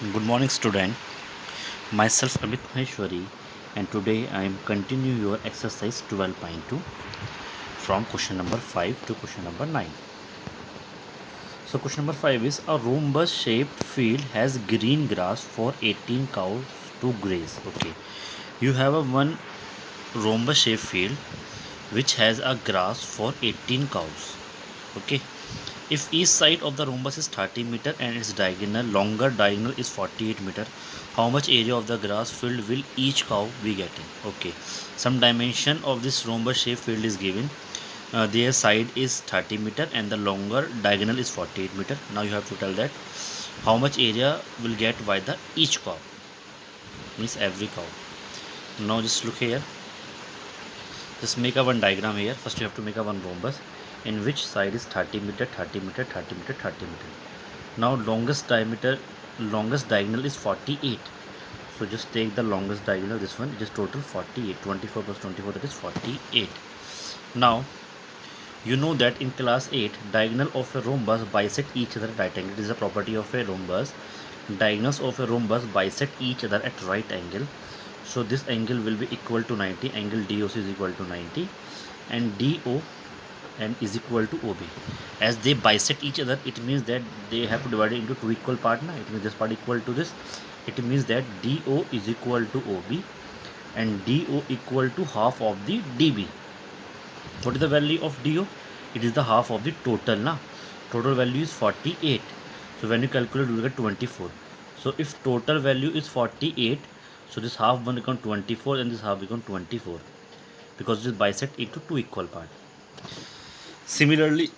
Good morning, student. Myself Amit Maheshwari, and today I am continue your exercise 12.2 from question number 5 to question number 9. So question number 5 is a rhombus shaped field has green grass for 18 cows to graze. Okay, you have a one rhombus shaped field which has a grass for 18 cows. Okay, if each side of the rhombus is 30 meter and its longer diagonal is 48 meter, how much area of the grass field will each cow be getting? Okay, some dimension of this rhombus shape field is given. Their side is 30 meter and the longer diagonal is 48 meter. Now you have to tell that how much area will get by the each cow, means every cow. Now just look here. Just make a one diagram here. First you have to make a one rhombus in which side is 30 meter, 30 meter, 30 meter, 30 meter. Now longest diagonal is 48. So just take the longest diagonal, this one, it is total 48. 24 plus 24, that is 48. Now you know that in class 8, diagonal of a rhombus bisect each other at right angle. It is a property of a rhombus. Diagonals of a rhombus bisect each other at right angle. So this angle will be equal to 90. Angle DOC is equal to 90, and DO and is equal to OB. As they bisect each other, it means that they have to divide it into two equal parts. It means this part equal to this. It means that DO is equal to OB and DO equal to half of the DB. What is the value of DO? It is the half of the total. Total value is 48. So when you calculate, you will get 24. So if total value is 48, so this half one become 24 and this half become 24, because it is bisect into two equal parts. Similarly,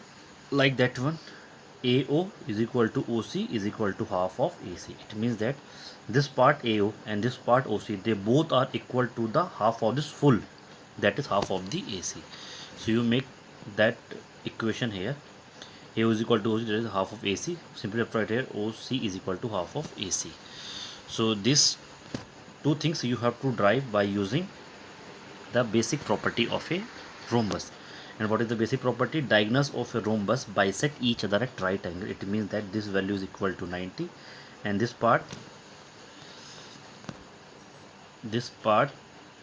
like that one, AO is equal to OC is equal to half of AC. It means that this part AO and this part OC, they both are equal to the half of this full, that is half of the AC. So you make that equation here. AO is equal to OC, that is half of AC. Simply write here OC is equal to half of AC. So these two things you have to derive by using the basic property of a rhombus. And what is the basic property? Diagonals of a rhombus bisect each other at right angle. It means that this value is equal to 90 and this part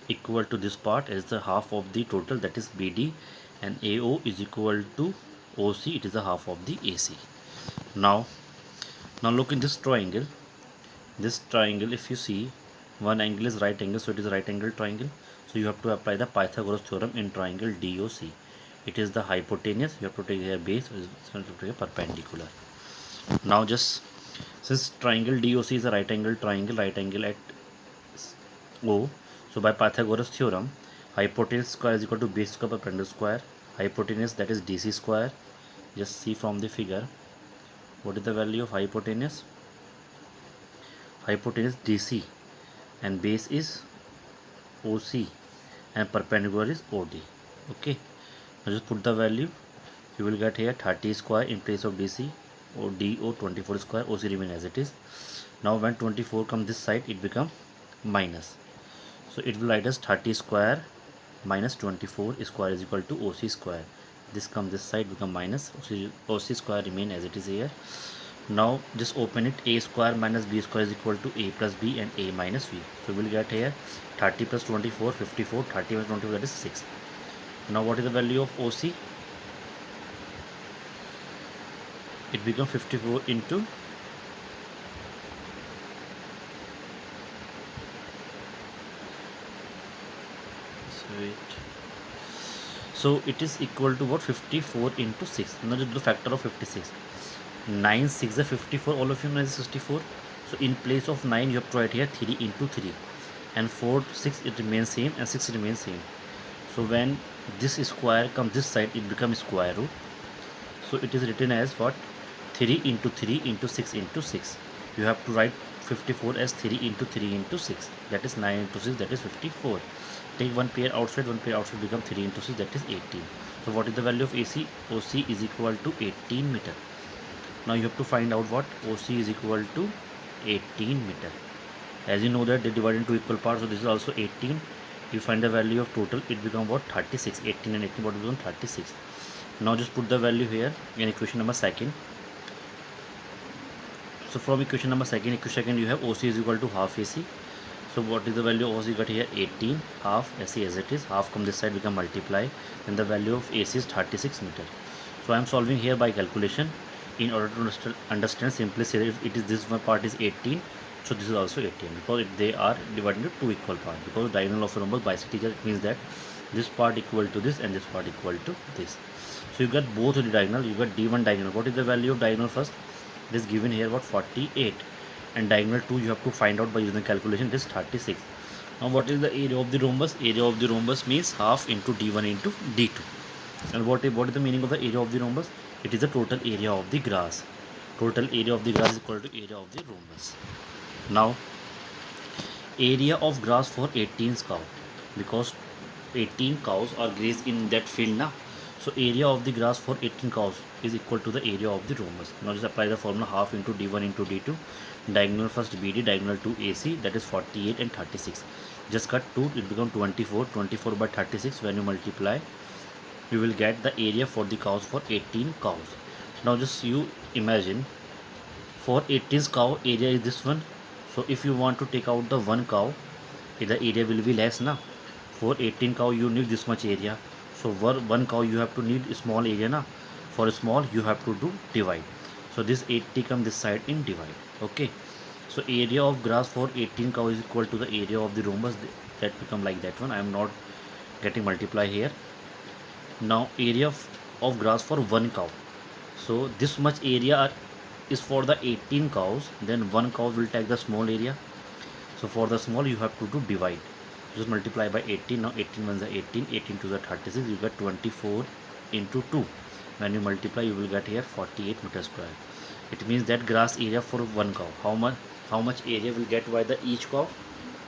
equal to this part is the half of the total, that is BD, and AO is equal to OC, it is the half of the AC. Now look in this triangle. This triangle, if you see, one angle is right angle, so it is a right angle triangle. So you have to apply the Pythagoras theorem in triangle DOC. It is the hypotenuse. You have to take a base, so it's going to take a perpendicular. Now just since triangle DOC is a right angle triangle, right angle at O, so by Pythagoras theorem, hypotenuse square is equal to base square perpendicular square. Hypotenuse, that is DC square. Just see from the figure, what is the value of hypotenuse? Hypotenuse DC and base is OC and perpendicular is OD. Okay, now just put the value. You will get here 30 square in place of DC, or DO 24 square, OC remain as it is. Now when 24 come this side, it become minus. So it will write as 30 square minus 24 square is equal to OC square. This come this side, become minus. OC square remain as it is here. Now just open it. A square minus B square is equal to A plus B and A minus B. So we will get here 30 plus 24, 54, 30 plus 24, that is 6. Now what is the value of OC? It becomes 54 into so it is equal to what? 54 into 6. Now just do the factor of 56. 9 6 is 54. All of you know is 64. So in place of 9 you have to write here 3 into 3, and 4 6 it remains same and 6 remains same. So when this square comes this side, it becomes square root. So it is written as what? 3 into 3 into 6 into 6. You have to write 54 as 3 into 3 into 6, that is 9 into 6, that is 54. Take one pair outside, become 3 into 6, that is 18. So what is the value of AC? OC is equal to 18 meter. Now you have to find out what OC is equal to 18 meter. As you know that they divide into equal parts, so this is also 18. You find the value of total, it become what? 36. 18 and 18 what become 36. Now just put the value here in equation number second. So from equation number second you have OC is equal to half AC. So what is the value of OC? You got here 18, half AC as it is, half come this side, we can multiply, then the value of AC is 36 meter. So I am solving here by calculation. In order to understand, simply say if it is this one part is 18, so this is also 18, because they are divided into two equal parts, because diagonal of a rhombus bisects, it means that this part equal to this and this part equal to this. So you got both of the diagonal, you got D1 diagonal. What is the value of diagonal first? It is given here what 48, and diagonal 2 you have to find out by using calculation, it is 36. Now what is the area of the rhombus? Area of the rhombus means half into D1 into D2. And what is the meaning of the area of the rhombus? It is the total area of the grass. Total area of the grass is equal to area of the rhombus. Now area of grass for 18 cow, because 18 cows are grazed in that field now. So area of the grass for 18 cows is equal to the area of the rhombus. Now just apply the formula, half into D1 into D2, diagonal first BD, diagonal 2 AC, that is 48 and 36. Just cut 2, it becomes 24. 24 by 36, when you multiply, you will get the area for the cows for 18 cows. Now just you imagine, for 18 cow area is this one. So if you want to take out the one cow, the area will be less now. For 18 cow you need this much area. So for one cow you have to need a small area now. For small you have to do divide. So this 80 come this side in divide. Okay. So area of grass for 18 cow is equal to the area of the rhombus. That become like that one. I am not getting multiply here. Now area of grass for one cow. So this much area is for the 18 cows. Then one cow will take the small area. So for the small you have to do divide. Just multiply by 18. Now 18 ones are 18, 18 to the 36, you get 24 into 2. When you multiply you will get here 48 meter square. It means that grass area for one cow, how much area will get by the each cow?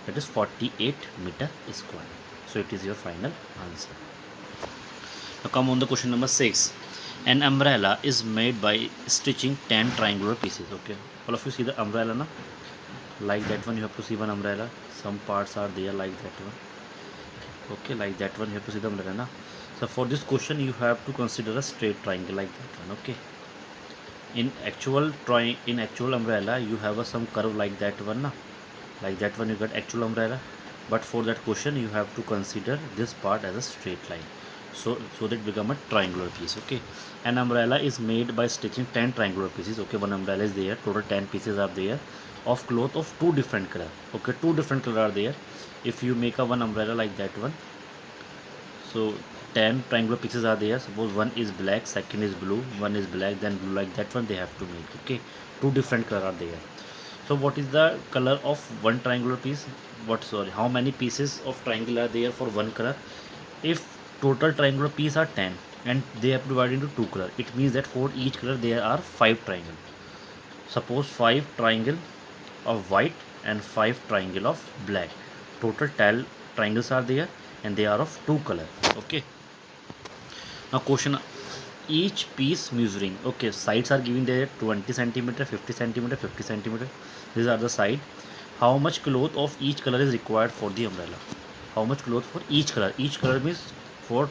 That is 48 meter square. So it is your final answer. Now come on the question number 6. An umbrella is made by stitching 10 triangular pieces. Okay, all of you see the umbrella now? Like that one you have to see one umbrella. Some parts are there like that one. Okay, like that one you have to see the umbrella now. So for this question you have to consider a straight triangle like that one. Okay, in actual umbrella you have some curve like that one now. Like that one you got actual umbrella, but for that question you have to consider this part as a straight line, so that become a triangular piece. Okay, an umbrella is made by stitching 10 triangular pieces. Okay, one umbrella is there, total 10 pieces are there of cloth of two different color. Okay, two different color are there. If you make a one umbrella like that one, so 10 triangular pieces are there. Suppose one is black, second is blue, one is black, then blue, like that one they have to make. Okay, two different color are there. So what is the color of one triangular piece? How many pieces of triangle are there for one color? If total triangular piece are 10 and they have divided into two color, it means that for each color there are 5 triangle. Suppose 5 triangle of white and 5 triangle of black. Total 10 triangles are there and they are of two color. Okay. Now question, each piece measuring, okay, sides are giving there 20 centimeter, 50 centimeter, 50 centimeter. These are the side. How much cloth of each color is required for the umbrella? How much cloth for each color? Each color means for,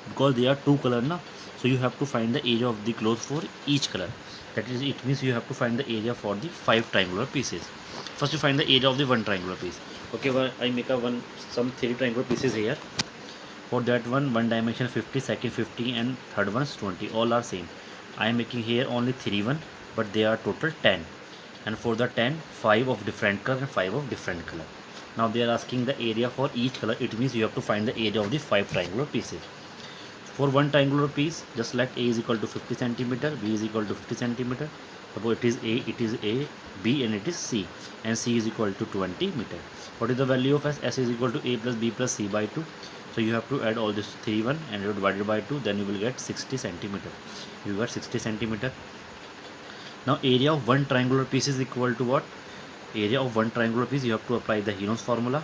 because they are two color now, so you have to find the area of the cloth for each color. That is, it means you have to find the area for the 5 triangular pieces. First you find the area of the one triangular piece. Okay, well, I make a some 3 triangular pieces here. For that one dimension 50, second 50 and third one is 20, all are same. I am making here only 3 one, but they are total 10, and for the 10, 5 of different color and 5 of different color. Now they are asking the area for each color. It means you have to find the area of the 5 triangular pieces. For one triangular piece, just select A is equal to 50 centimeter, B is equal to 50 centimeter. Suppose it is A, B and it is C, and C is equal to 20 meter. What is the value of S? S is equal to A plus B plus C by 2. So you have to add all this 3 1 and you divide it by 2, then you will get 60 centimeter. You got 60 centimeter. Now area of one triangular piece is equal to what? Area of one triangular piece, you have to apply the Henon's formula,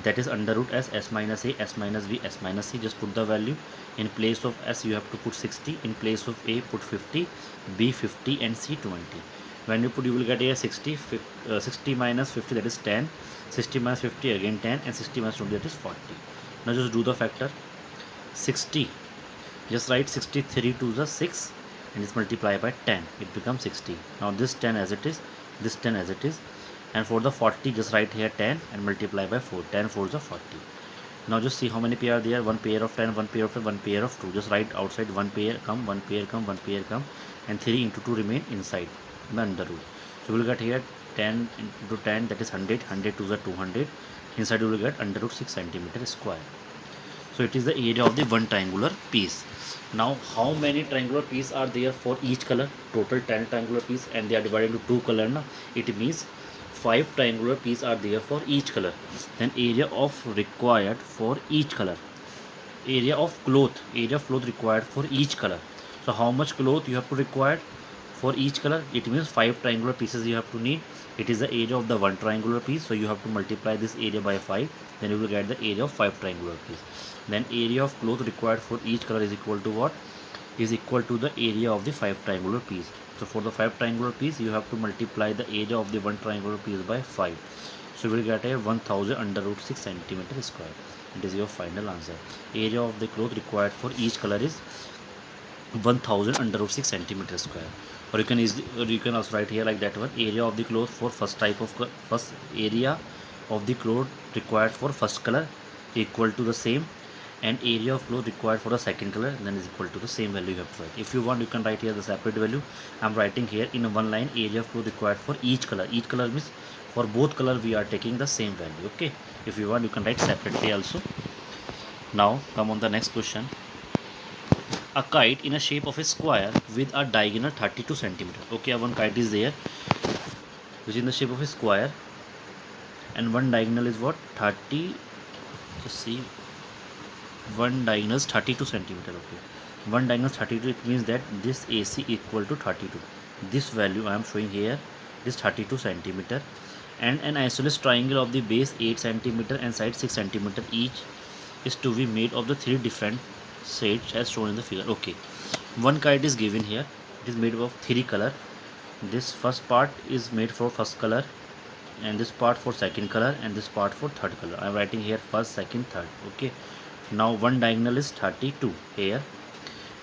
that is under root S minus A, S minus B, S minus C. Just put the value. In place of S you have to put 60, in place of A put 50, B 50 and C 20. When you put, you will get a 60 minus 50, that is 10, 60 minus 50 again 10, and 60 minus 20, that is 40. Now just do the factor. 60, just write 63 to the 6, and it's multiplied by 10, it becomes 60. Now this 10 as it is, this 10 as it is, and for the 40 just write here 10 and multiply by 4. 10 4s are 40. Now just see how many pair are there. One pair of 10, one pair of 10, one pair of 2. Just write outside one pair come, one pair come, one pair come, and 3 into 2 remain inside the under root. So we will get here 10 into 10, that is 100. 100 2s are 200. Inside you will get under root 6 centimeter square. So it is the area of the one triangular piece. Now how many triangular pieces are there for each color? Total 10 triangular pieces, and they are divided into two color. Now it means 5 triangular pieces are there for each color. Then area of required for each color. Area of cloth required for each color. So how much cloth you have to require for each color? It means 5 triangular pieces you have to need. It is the area of the one triangular piece, so you have to multiply this area by 5, then you will get the area of 5 triangular piece. Then area of cloth required for each color is equal to what? Is equal to the area of the 5 triangular piece. So for the 5 triangular piece you have to multiply the area of the one triangular piece by 5. So we will get a 1000 under root 6 centimeter square. It is your final answer. Area of the cloth required for each color is 1000 under root 6 centimeter square. Or you can also write here like that one. Area of the cloth for first type of first area of the cloth required for first color equal to the same, and area of cloth required for the second color then is equal to the same value you have to write. If you want you can write here the separate value. I'm writing here in one line area of cloth required for each color. Each color means for both color we are taking the same value. Okay, if you want you can write separately also. Now come on the next question. A kite in a shape of a square with a diagonal 32 centimeter. Okay, one kite is there which is in the shape of a square, and one diagonal is what? 30. Just see, one diagonal is 32 centimeter. Okay, one diagonal is 32. It means that this AC equal to 32. This value I am showing here is 32 centimeter, and an isosceles triangle of the base 8 centimeter and side 6 centimeter each is to be made of the three different shades as shown in the figure. Okay, one kite is given here. It is made of three color. This first part is made for first color, and this part for second color, and this part for third color. I am writing here first, second, third. Okay, now one diagonal is 32 here,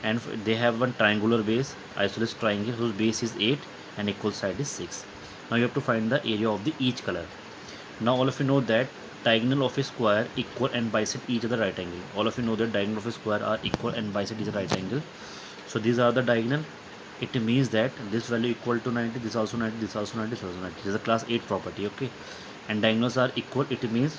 and they have one triangular base, isosceles triangle whose base is 8 and equal side is 6. Now you have to find the area of the each color. Now all of you know that diagonal of a square equal and bisect each other right angle. All of you know that diagonal of a square are equal and bisect each other right angle. So these are the diagonal. It means that this value equal to 90, this also 90, this also 90, this also 90. This is a class 8 property. Okay, and diagonals are equal. It means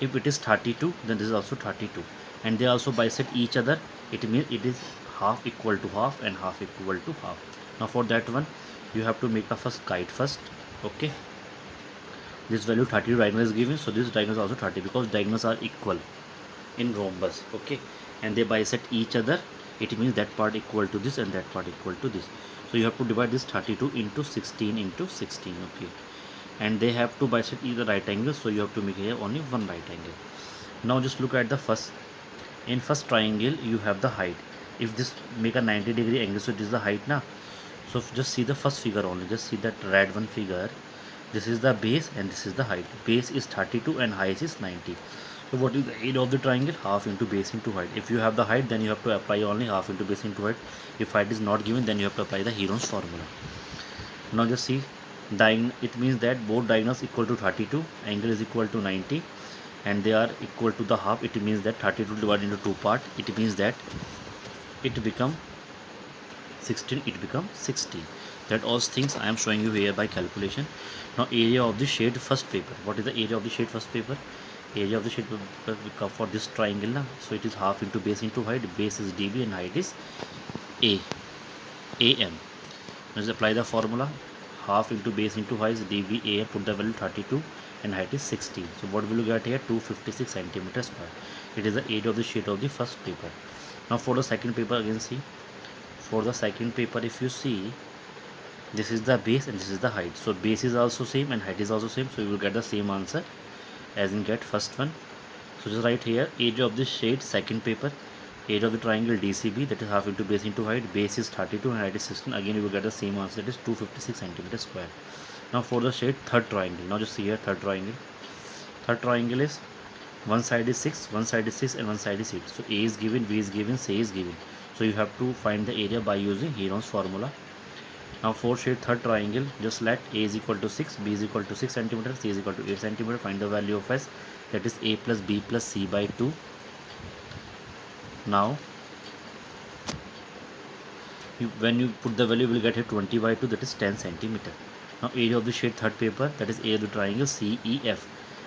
if it is 32, then this is also 32, and they also bisect each other. It means it is half equal to half and half equal to half. Now for that one you have to make a first kite first. Okay, this value 30 diagonal is given, so this diagonal is also 30 because diagonals are equal in rhombus. Okay, and they bisect each other. It means that part equal to this and that part equal to this. So you have to divide this 32 into 16 into 16. Okay, and they have to bisect either right angle, so you have to make here only one right angle. Now just look at the first. In first triangle you have the height. If this make a 90-degree angle, so this is the height now. So just see the first figure only. Just see that red one figure. This is the base and this is the height. Base is 32 and height is 90. So what is the area of the triangle? Half into base into height. If you have the height, then you have to apply only half into base into height. If height is not given, then you have to apply the Heron's formula. Now just see, it means that both diagonals equal to 32, angle is equal to 90, and they are equal to the half. It means that 32 divided into 2 part. It means that it become 16. It become 60. That all things I am showing you here by calculation. Now area of the shade first paper. What is the area of the shade first paper? Area of the shade paper become for this triangle now. So it is half into base into height. Base is dB and height is am. Let's apply the formula. Half into base into height is dB am. Put the value 32 and height is 60. So what will you get here? 256 centimeters square. It is the area of the shade of the first paper. Now for the second paper, again see. For the second paper, if you see, this is the base and this is the height. So base is also same and height is also same. So you will get the same answer as in get first one. So just write here area of the shade second paper. Area of the triangle DCB, that is half into base into height. Base is 32 and height is 16. Again you will get the same answer, that is 256 centimeters square. Now for the shade third triangle. Now just see here third triangle. Third triangle is one side is 6, one side is 6 and one side is 8. So A is given, B is given, C is given. So you have to find the area by using Heron's formula. Now for shade third triangle, just let A is equal to 6, B is equal to 6 centimeter, C is equal to 8 centimeter. Find the value of S, that is A plus B plus C by 2. Now when you put the value, you will get here 20 by 2, that is 10 centimeter. Now area of the shade third paper, that is area of the triangle CEF,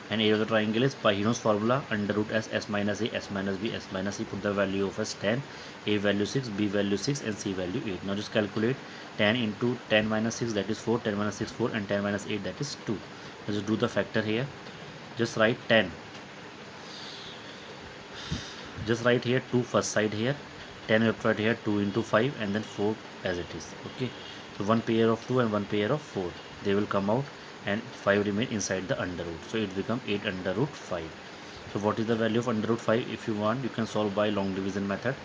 and area of the triangle is by Heron's formula under root S minus A, S minus B, S minus C. Put the value of S 10, A value 6, B value 6, and C value 8. Now just calculate 10 into 10 minus 6, that is 4, 10 minus 6 4, and 10 minus 8, that is 2. Just do the factor here. Just write 10. Just write here 2 first side here, 10 you have to write here 2 into 5, and then 4 as it is. Okay, so one pair of 2 and one pair of 4, they will come out, and 5 remain inside the under root, so it become 8 under root 5. So what is the value of under root 5? If you want, you can solve by long division method,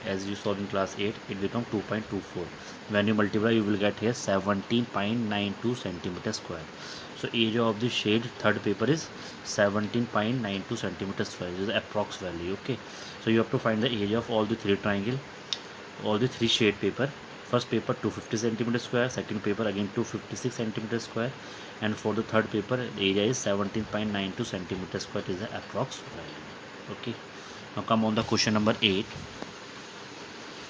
as you saw in class 8. It become 2.24. When you multiply, you will get here 17.92 centimeter square. So area of the shade third paper is 17.92 centimeter square. This is the approx value. Okay, so you have to find the area of all the three triangle, all the three shade paper. First paper 250 centimeter square, second paper again 256 centimeter square, and for the third paper the area is 17.92 centimeter square is the approx value. Okay, now come on the question number 8.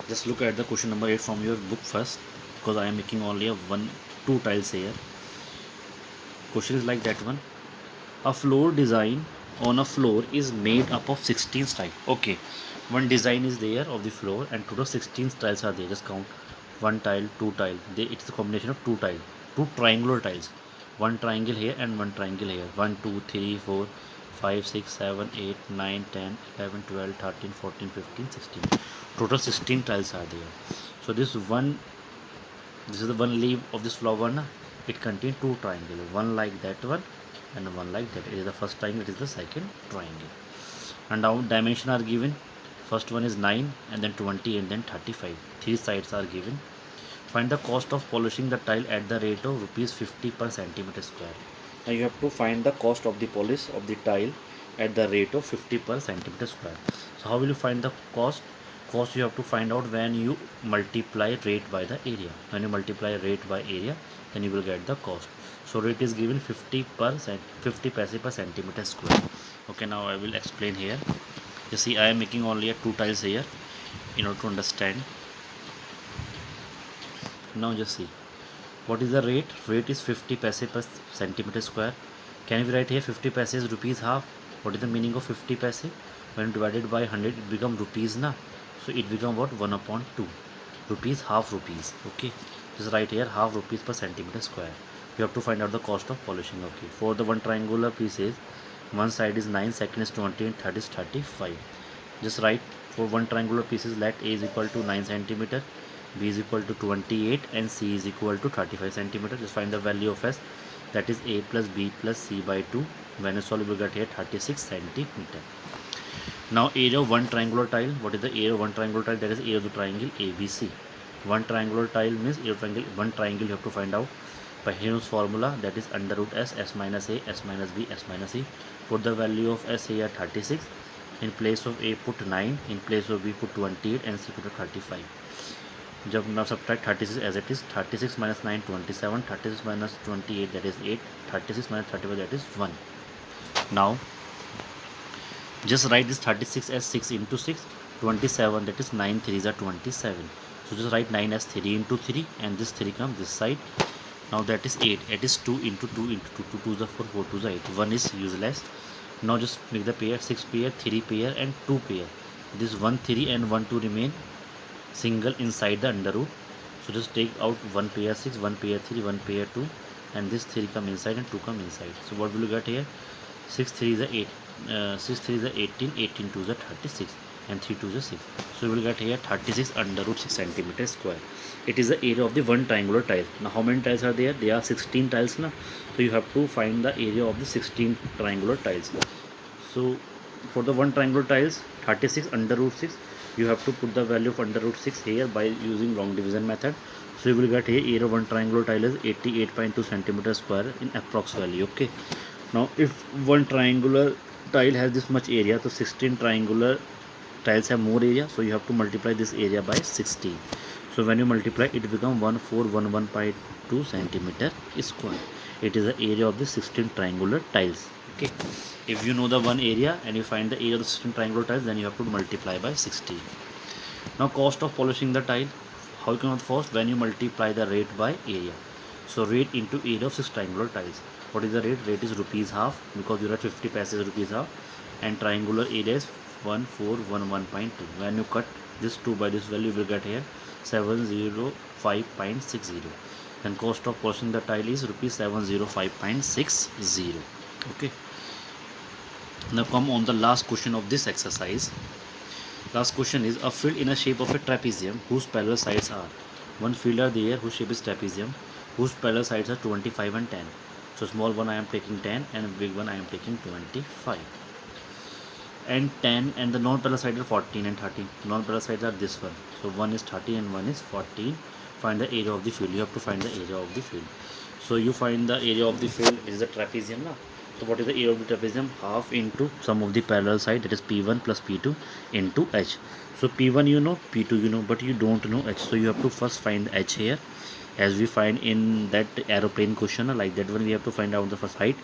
Just look at the question number 8 from your book first, because I am making only a 2 tiles here. Question is like that one. A floor design on a floor is made up of 16 tiles. Okay, one design is there of the floor, and total 16 tiles are there. Just count: one tile, two tile. It's a combination of two tiles, two triangular tiles. One triangle here and one triangle here. 1 2 3 4 5 6 7 8 9 10 11 12 13 14 15 16. Total 16 tiles are there. So this is the one leaf of this flower na? It contains two triangles, one like that one and one like that. It is the first triangle, it is the second triangle. And now dimension are given. First one is 9, and then 20, and then 35. Three sides are given. Find the cost of polishing the tile at the rate of rupees 50 per centimeter square. Now you have to find the cost of the polish of the tile at the rate of 50 per centimeter square. So how will you find the cost? Cost you have to find out when you multiply rate by the area. When you multiply rate by area, then you will get the cost. So rate is given 50 paise per centimeter square. Okay, now I will explain here. You see, I am making only a 2 tiles here in order to understand. Now just see, what is the rate? Rate is 50 paise per centimeter square. Can we write here 50 paise is rupees half? What is the meaning of 50 paise? When divided by 100, it become rupees na. So it become what? 1 upon 2 rupees, half rupees. Okay, just write here half rupees per centimeter square. You have to find out the cost of polishing. Okay, for the one triangular pieces, one side is 9, second is 20, and third is 35. Just write for one triangular pieces, let A is equal to 9 centimeter, B is equal to 28, and C is equal to 35 centimeter. Just find the value of S, that is A plus B plus C by 2. When you solve, you will get here 36 centimeter. Now area of one triangular tile. What is the area of one triangular tile? That is area of the triangle ABC. One triangular tile means area of triangle. One triangle you have to find out by Heron's formula, that is under root S minus A, S minus B, S minus C. Put the value of S here 36. In place of A put 9, in place of B put 28, and C put 35. जब now subtract 36 as it is. 36 minus 9 27, 36 minus 28, that is 8, 36 minus 35, that is 1. Now just write this 36 as 6 into 6, 27, that is 9 3s are 27. So just write 9 as 3 into 3, and this 3 comes this side. Now that is 8. It is 2 into 2 into 2. 2 to the 4, 4 to the 8. 1 is useless. Now just make the pair 6 pair, 3 pair, and 2 pair. This 1 3 and 1 2 remain single inside the under root. So just take out 1 pair 6, 1 pair 3, 1 pair 2, and this 3 come inside and 2 come inside. So what will you get here? 6 3 is 8, 6 3 is 18, 18 2 is 36, and 3 2 is 6. So you will get here 36 under root 6 centimeter square. It is the area of the one triangular tile. Now how many tiles are there? There are 16 tiles now. So you have to find the area of the 16 triangular tiles. So for the one triangular tiles, 36 under root 6, you have to put the value of under root 6 here by using long division method. So you will get here area of one triangular tile is 88.2 centimeter square in approx value. Okay, now if one triangular tile has this much area, so 16 triangular tiles have more area, so you have to multiply this area by 16. So when you multiply, it become 1411.2 centimeter square. It is the area of the 16 triangular tiles. Okay, if you know the one area and you find the area of the 16 triangular tiles, then you have to multiply by 16. Now cost of polishing the tile, how you can first, when you multiply the rate by area. So rate into area of 6 triangular tiles. What is the rate? Rate is rupees half, because you are 50 paise rupees half, and triangular area is 1411.2. When you cut this 2 by this value, you will get here 705.60. Then cost of polishing the tile is rupees 705.60. Okay. Now come on the last question of this exercise. Last question is a field in a shape of a trapezium whose parallel sides are, one field are there whose shape is trapezium, whose parallel sides are 25 and 10. So small one I am taking 10 and big one I am taking 25. And 10 and the non-parallel sides are 14 and 13. Non-parallel sides are this one. So one is 13 and one is 14. Find the area of the field. You have to find the area of the field. So you find the area of the field is the trapezium now. So what is the area of the trapezium? Half into sum of the parallel side, that is P1 plus P2 into H. So P1 you know, P2 you know, but you don't know H. So you have to first find H here, as we find in that aeroplane question, like that one we have to find out the first height.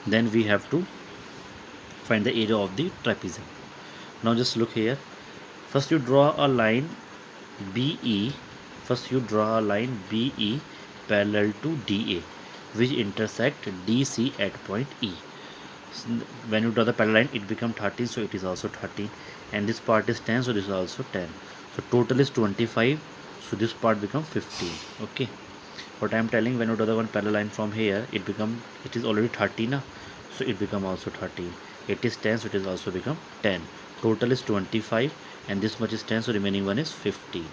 Then we have to find the area of the trapezium. Now just look here. First you draw a line BE. First you draw a line BE parallel to DA, which intersect DC at point E. So when you draw the parallel line, it becomes 13, so it is also 13, and this part is 10, so this is also 10. So total is 25, so this part becomes 15. Okay, what I am telling, when you draw the one parallel line from here, it is already 30 now, so it become also 13. It is 10, so it is also become 10. Total is 25, and this much is 10, so remaining one is 15.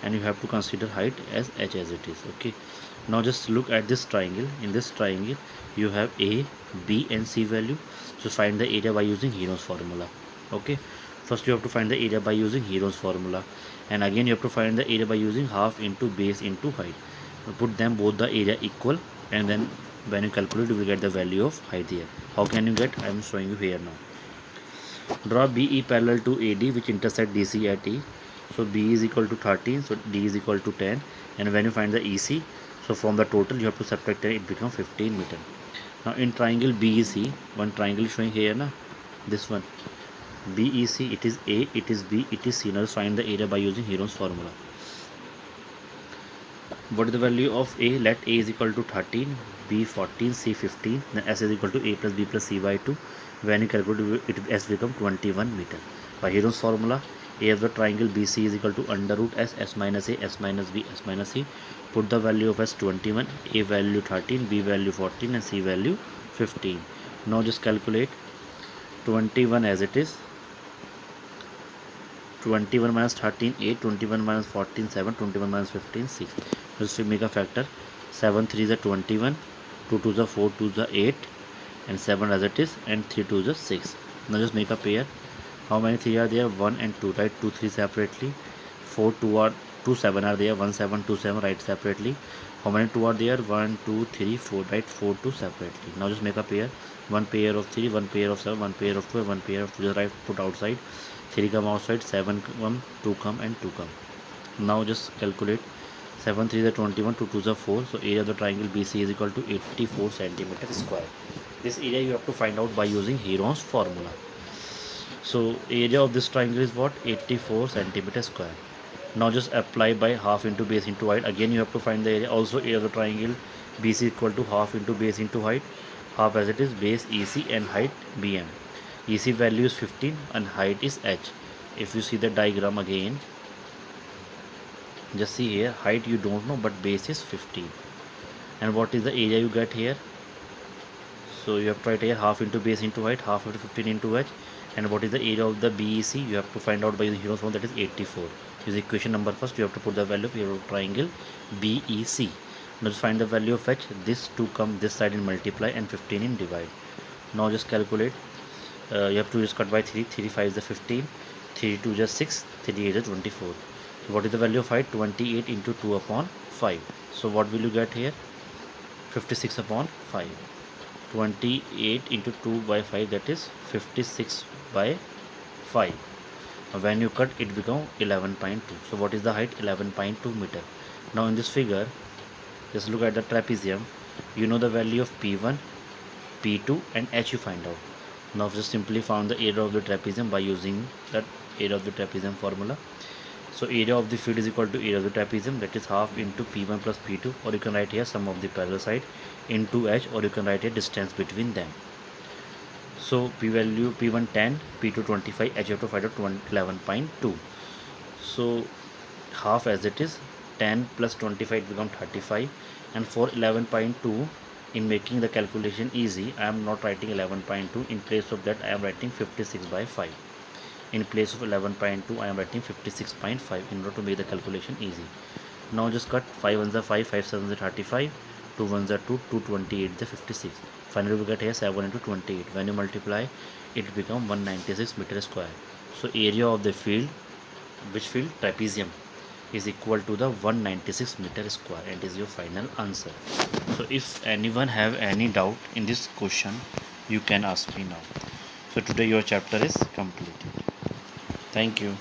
And you have to consider height as H as it is. Okay, now just look at this triangle. In this triangle you have A, B and C value. So find the area by using Heron's formula. Okay, first you have to find the area by using Heron's formula, and again you have to find the area by using half into base into height. Put them both the area equal, and then when you calculate, you will get the value of height here. How can you get? I am showing you here now. Draw BE parallel to AD, which intersect DC at E. So B is equal to 13, so D is equal to 10, and when you find the EC, so from the total you have to subtract 10, it becomes 15 meter. Now in triangle BEC, one triangle is showing here na, this one BEC, it is A, it is B, it is C. Now find the area by using Heron's formula. What is the value of A? Let A is equal to 13, B 14, C 15, then S is equal to A plus B plus C by 2. When you calculate it, S become 21 meter. By Heron's formula, A of the triangle BC is equal to under root S minus A, S minus B, S minus C. Put the value of S 21, A value 13, B value 14 and C value 15. Now just calculate 21 as it is. 21 minus 13 8, 21 minus 14 7, 21 minus 15 6. Just make a factor. 7 3 is a 21, 2 2 is a 4, 2 is a 8, and 7 as it is, and 3 2 is a 6. Now just make a pair. How many 3 are there? 1 and 2, right? 2 3 separately. 4 2 are 2 7 are there. 1 7 2 7, right, separately. How many 2 are there? 1 2 3 4, right? 4 2 separately. Now just make a pair. 1 pair of 3, 1 pair of 7, 1 pair of 2, 1 pair of 2. Just right, put outside. 3 come outside, 7 come, 2 come and 2 come. Now just calculate. 7 3 is a 21, 2 2 is a 4. So area of the triangle BC is equal to 84 centimeter square. This area you have to find out by using Heron's formula. So area of this triangle is what? 84 centimeter square. Now just apply by half into base into height. Again you have to find the area. Also area of the triangle BC equal to half into base into height. Half as it is base EC and height BM. EC value is 15 and height is H. If you see the diagram again, just see here, height you don't know, but base is 15. And what is the area you get here? So you have to write here half into base into height, half into 15 into H. And what is the area of the BEC? You have to find out by using Heron's formula, that is 84. Use equation number first. You have to put the value of your triangle BEC. Now just find the value of H. This 2 come this side and multiply, and 15 in divide. Now just calculate. You have to just cut by 3. 3 5 is the 15. 3 2 is 6. 3 8 is 24. So what is the value of height? 28 into 2 upon 5. So what will you get here? 56 upon 5. 28 into 2 by 5, that is 56 by 5. When you cut, it become 11.2. So what is the height? 11.2 meter. Now in this figure, just look at the trapezium. You know the value of P1, P2 and H you find out. Now just simply found the area of the trapezium by using that area of the trapezium formula. So area of the field is equal to area of the trapezium, that is half into P1 plus P2, or you can write here sum of the parallel side into H, or you can write a distance between them. So P value P1 10, P2 25, H have to find out 11.2. So half as it is, 10 plus 25 become 35, and for 11.2, in making the calculation easy, I am not writing 11.2. In place of that, I am writing 56 by 5. In place of 11.2, I am writing 56.5 in order to make the calculation easy. Now just cut 5 ones are 5, 5 sevens are 35, 2 ones are 2, 228 is 56. Finally we get here 7 into 28. When you multiply, it becomes 196 meter square. So area of the field, which field? Trapezium, is equal to the 196 meter square, and is your final answer. So if anyone have any doubt in this question, you can ask me now. So today your chapter is completed. Thank you.